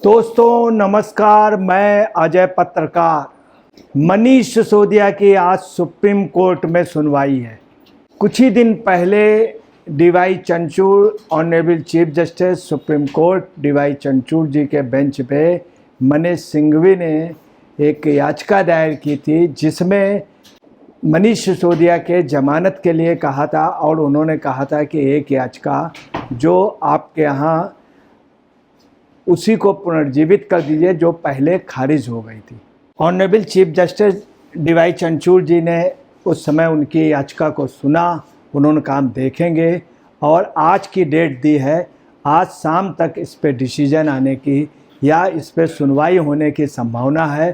दोस्तों नमस्कार, मैं अजय पत्रकार। मनीष सिसोदिया की आज सुप्रीम कोर्ट में सुनवाई है। कुछ ही दिन पहले DY Chandrachud honourable chief justice supreme court DY Chandrachud ji के बेंच पे मनीष सिंघवी ने एक याचिका दायर की थी, जिसमें मनीष सिसोदिया के जमानत के लिए कहा था और उन्होंने कहा था कि एक याचिका जो आपके यहाँ उसी को पुनर्जीवित कर दीजिए जो पहले खारिज हो गई थी। Honourable chief justice DY Chandrachud ji ने उस समय उनकी याचिका को सुना। उन्होंने कहा हम देखेंगे और आज की डेट दी है। आज शाम तक इस पे डिसीजन आने की या इस पे सुनवाई होने की संभावना है।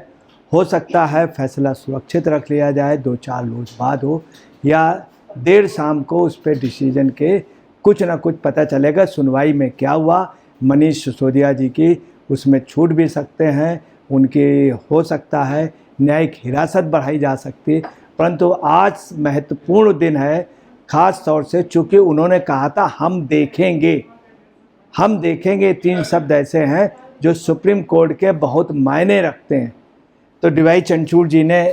हो सकता है फैसला सुरक्षित रख लिया जाए, 2-4 रोज बाद हो, या देर शाम को उस पे डिसीजन के कुछ ना कुछ पता चलेगा सुनवाई में क्या हुआ। मनीष सिसोदिया जी की उसमें छूट भी सकते हैं, उनकी हो सकता है न्यायिक हिरासत बढ़ाई जा सकती, परंतु आज महत्वपूर्ण दिन है, ख़ास तौर से चूँकि उन्होंने कहा था हम देखेंगे। 3 शब्द ऐसे हैं जो सुप्रीम कोर्ट के बहुत मायने रखते हैं। तो डीवाई चंद्रचूड़ जी ने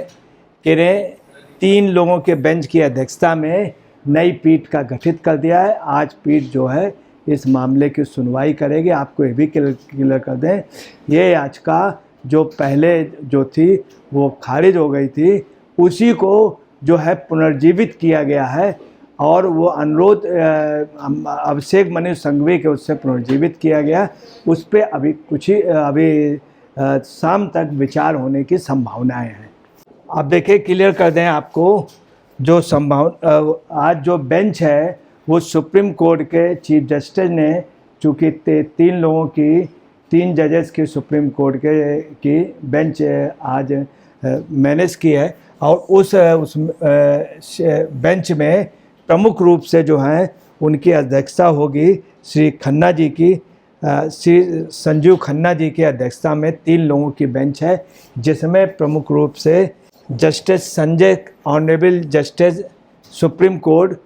3 लोगों के बेंच की अध्यक्षता में नई पीठ का गठित कर दिया है। आज पीठ जो है इस मामले की सुनवाई करेगी। आपको ये भी क्लियर कर दें, ये याचिका जो पहले जो थी वो खारिज हो गई थी, उसी को जो है पुनर्जीवित किया गया है और वो अनुरोध अभिषेक मनु सिंघवी के उससे पुनर्जीवित किया गया। उस पर अभी शाम तक विचार होने की संभावनाएं हैं। आप देखिए, क्लियर कर दें आपको, जो आज जो बेंच है वो सुप्रीम कोर्ट के चीफ जस्टिस ने, चूँकि 3 जजेस की सुप्रीम कोर्ट की बेंच आज मैनेज की है और उस बेंच में प्रमुख रूप से जो है उनकी अध्यक्षता होगी श्री संजीव खन्ना जी की अध्यक्षता में 3 लोगों की बेंच है, जिसमें प्रमुख रूप से justice honourable justice supreme court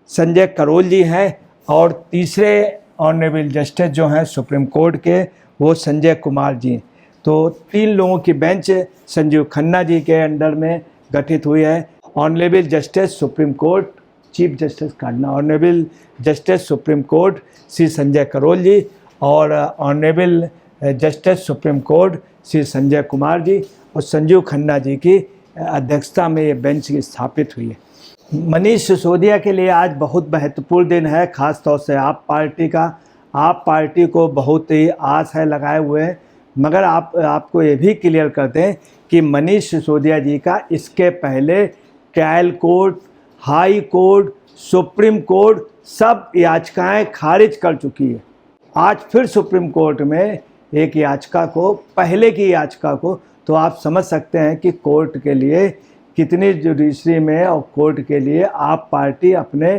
Sanjay Karol ji हैं और तीसरे ऑनरेबल जस्टिस जो हैं सुप्रीम कोर्ट के वो संजय कुमार जी। तो 3 लोगों की बेंच संजीव खन्ना जी के अंडर में गठित हुई है। Honourable justice supreme court chief justice Khanna, honourable justice supreme court Shri Sanjay Karol ji और honourable justice supreme court Shri Sanjay Kumar ji और संजीव खन्ना जी की अध्यक्षता में ये बेंच स्थापित हुई है। मनीष सिसोदिया के लिए आज बहुत महत्वपूर्ण दिन है, ख़ास तौर से आप पार्टी को बहुत ही आस है लगाए हुए हैं। मगर आपको ये भी क्लियर कर दें कि मनीष सिसोदिया जी का इसके पहले trial court, high court, supreme court सब याचिकाएं खारिज कर चुकी है। आज फिर सुप्रीम कोर्ट में एक याचिका को, पहले की याचिका को, तो आप समझ सकते हैं कि कोर्ट के लिए कितनी जुडिशरी में और कोर्ट के लिए आप पार्टी अपने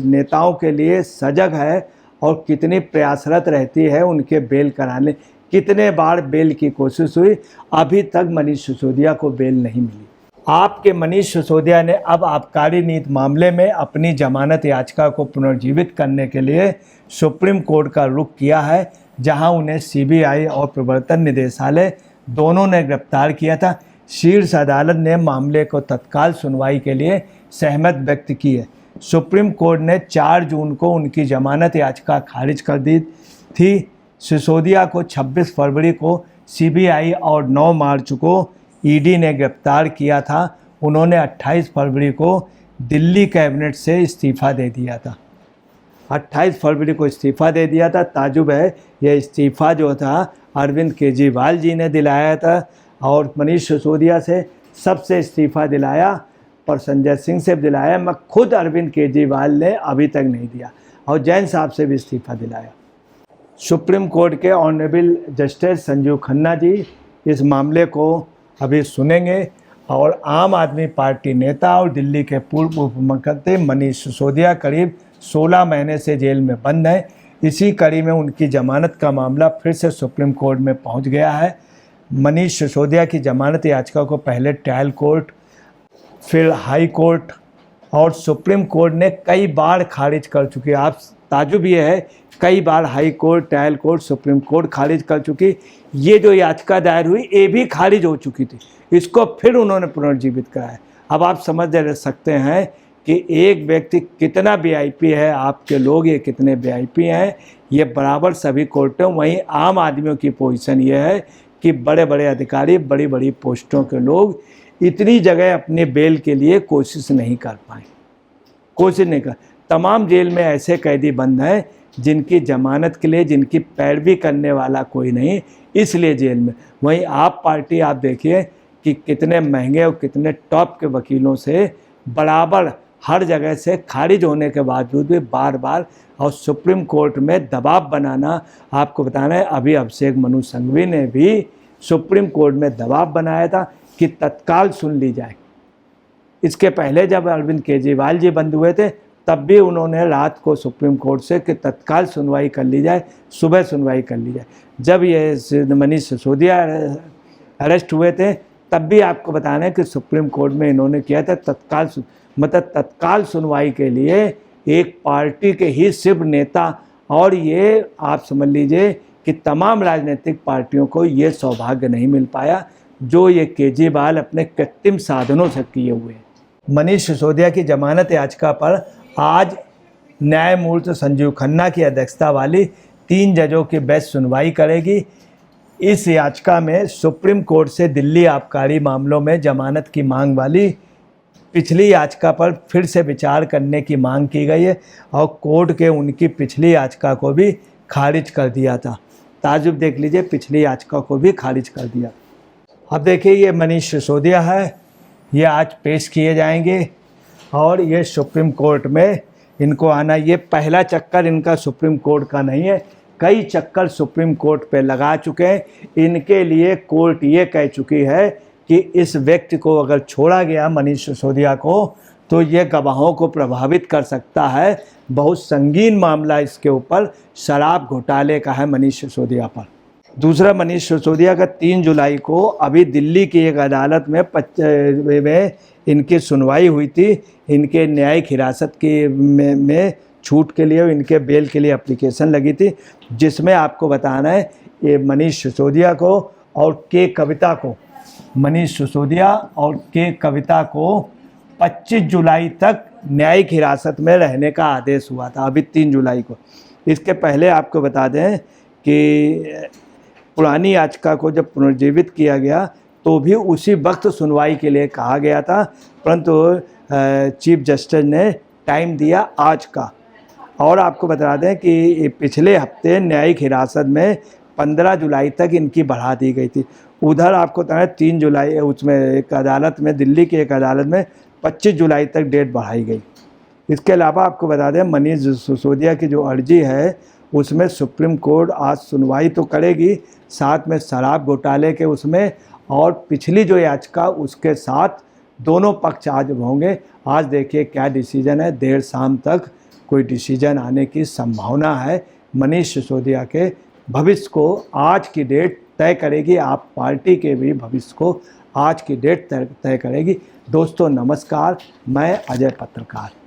नेताओं के लिए सजग है और कितनी प्रयासरत रहती है उनके बेल कराने। कितने बार बेल की कोशिश हुई, अभी तक मनीष सिसोदिया को बेल नहीं मिली। आपके मनीष सिसोदिया ने अब आबकारी नीति मामले में अपनी जमानत याचिका को पुनर्जीवित करने के लिए सुप्रीम कोर्ट का रुख किया है, जहां उन्हें सीबीआई और प्रवर्तन निदेशालय दोनों ने गिरफ्तार किया था। शीर्ष अदालत ने मामले को तत्काल सुनवाई के लिए सहमत व्यक्त की है। सुप्रीम कोर्ट ने 4 जून को उनकी जमानत याचिका खारिज कर दी थी। सिसोदिया को 26 फरवरी को सीबीआई और 9 मार्च को ईडी ने गिरफ्तार किया था। उन्होंने 28 फरवरी को दिल्ली कैबिनेट से इस्तीफ़ा दे दिया था। 28 फरवरी को इस्तीफ़ा दे दिया था। ताजुब है, यह इस्तीफ़ा जो था अरविंद केजरीवाल जी ने दिलाया था और मनीष सिसोदिया से सबसे इस्तीफ़ा दिलाया, पर संजय सिंह से दिलाया, मैं खुद अरविंद केजरीवाल ने अभी तक नहीं दिया, और जैन साहब से भी इस्तीफ़ा दिलाया। सुप्रीम कोर्ट के ऑनरेबल जस्टिस संजीव खन्ना जी इस मामले को अभी सुनेंगे और आम आदमी पार्टी नेता और दिल्ली के पूर्व उप मुख्यमंत्री मनीष सिसोदिया करीब 16 महीने से जेल में बंद हैं। इसी कड़ी में उनकी जमानत का मामला फिर से सुप्रीम कोर्ट में पहुंच गया है। मनीष सिसोदिया की जमानत याचिका को पहले ट्रायल कोर्ट, फिर हाई कोर्ट और सुप्रीम कोर्ट ने कई बार खारिज कर चुकी है। आप ताजुब ये है कई बार high court, trial court, supreme court खारिज कर चुकी। ये जो याचिका दायर हुई ये भी खारिज हो चुकी थी, इसको फिर उन्होंने पुनर्जीवित कराया। अब आप समझ सकते हैं कि एक व्यक्ति कितना वीआईपी है, आपके लोग ये कितने वीआईपी हैं। ये बराबर सभी कोर्टों, वहीं आम आदमियों की पोजीशन ये है कि बड़े बड़े अधिकारी, बड़ी बड़ी पोस्टों के लोग इतनी जगह अपने बेल के लिए कोशिश नहीं कर पाए, कोशिश नहीं कर। तमाम जेल में ऐसे कैदी बंद हैं जिनकी जमानत के लिए, जिनकी पैरवी करने वाला कोई नहीं, इसलिए जेल में। वहीं आप पार्टी आप देखिए कि कितने महंगे और कितने टॉप के वकीलों से बराबर हर जगह से खारिज होने के बावजूद भी बार बार, और सुप्रीम कोर्ट में दबाव बनाना। आपको बताना है, अभी अभिषेक मनु सिंघवी ने भी सुप्रीम कोर्ट में दबाव बनाया था कि तत्काल सुन ली जाए। इसके पहले जब अरविंद केजरीवाल जी बंद हुए थे तब भी उन्होंने रात को सुप्रीम कोर्ट से कि तत्काल सुनवाई कर ली जाए, सुबह सुनवाई कर ली जाए। जब ये मनीष सिसोदिया अरेस्ट हुए थे तब भी आपको बताना है कि सुप्रीम कोर्ट में इन्होंने किया था तत्काल सुनवाई के लिए एक पार्टी के ही सिर्फ नेता, और ये आप समझ लीजिए कि तमाम राजनीतिक पार्टियों को ये सौभाग्य नहीं मिल पाया जो ये केजरीवाल अपने कृत्रिम साधनों से किए हुए हैं। मनीष सिसोदिया की जमानत याचिका पर आज न्यायमूर्ति संजीव खन्ना की अध्यक्षता वाली 3 जजों की बेंच सुनवाई करेगी। इस याचिका में सुप्रीम कोर्ट से दिल्ली आबकारी मामलों में जमानत की मांग वाली पिछली याचिका पर फिर से विचार करने की मांग की गई है, और कोर्ट के उनकी पिछली याचिका को भी खारिज कर दिया था। ताजुब देख लीजिए, पिछली याचिका को भी खारिज कर दिया। अब देखिए, ये मनीष सिसोदिया है, ये आज पेश किए जाएंगे और ये सुप्रीम कोर्ट में इनको आना। ये पहला चक्कर इनका सुप्रीम कोर्ट का नहीं है, कई चक्कर सुप्रीम कोर्ट पे लगा चुके हैं। इनके लिए कोर्ट ये कह चुकी है कि इस व्यक्ति को अगर छोड़ा गया, मनीष सिसोदिया को, तो ये गवाहों को प्रभावित कर सकता है। बहुत संगीन मामला इसके ऊपर शराब घोटाले का है मनीष सिसोदिया पर। दूसरा, मनीष सिसोदिया का 3 जुलाई को अभी दिल्ली की एक अदालत में इनकी सुनवाई हुई थी। इनके न्यायिक हिरासत की में छूट के लिए, इनके बेल के लिए एप्लीकेशन लगी थी, जिसमें आपको बताना है ये मनीष सिसोदिया को और के कविता को, मनीष सिसोदिया और के कविता को 25 जुलाई तक न्यायिक हिरासत में रहने का आदेश हुआ था, अभी 3 जुलाई को। इसके पहले आपको बता दें कि पुरानी याचिका को जब पुनर्जीवित किया गया तो भी उसी वक्त सुनवाई के लिए कहा गया था, परंतु चीफ जस्टिस ने टाइम दिया आज का। और आपको बता दें कि पिछले हफ्ते न्यायिक हिरासत में 15 जुलाई तक इनकी बढ़ा दी गई थी। उधर आपको बताया 3 जुलाई उसमें एक अदालत में, दिल्ली की एक अदालत में 25 जुलाई तक डेट बढ़ाई गई। इसके अलावा आपको बता दें मनीष सिसोदिया की जो अर्जी है उसमें सुप्रीम कोर्ट आज सुनवाई तो करेगी, साथ में शराब घोटाले के उसमें, और पिछली जो याचिका उसके साथ दोनों पक्ष आज होंगे। आज देखिए क्या डिसीजन है, देर शाम तक कोई डिसीजन आने की संभावना है। मनीष सिसोदिया के भविष्य को आज की डेट तय करेगी, आप पार्टी के भी भविष्य को आज की डेट तय करेगी। दोस्तों नमस्कार, मैं अजय पत्रकार।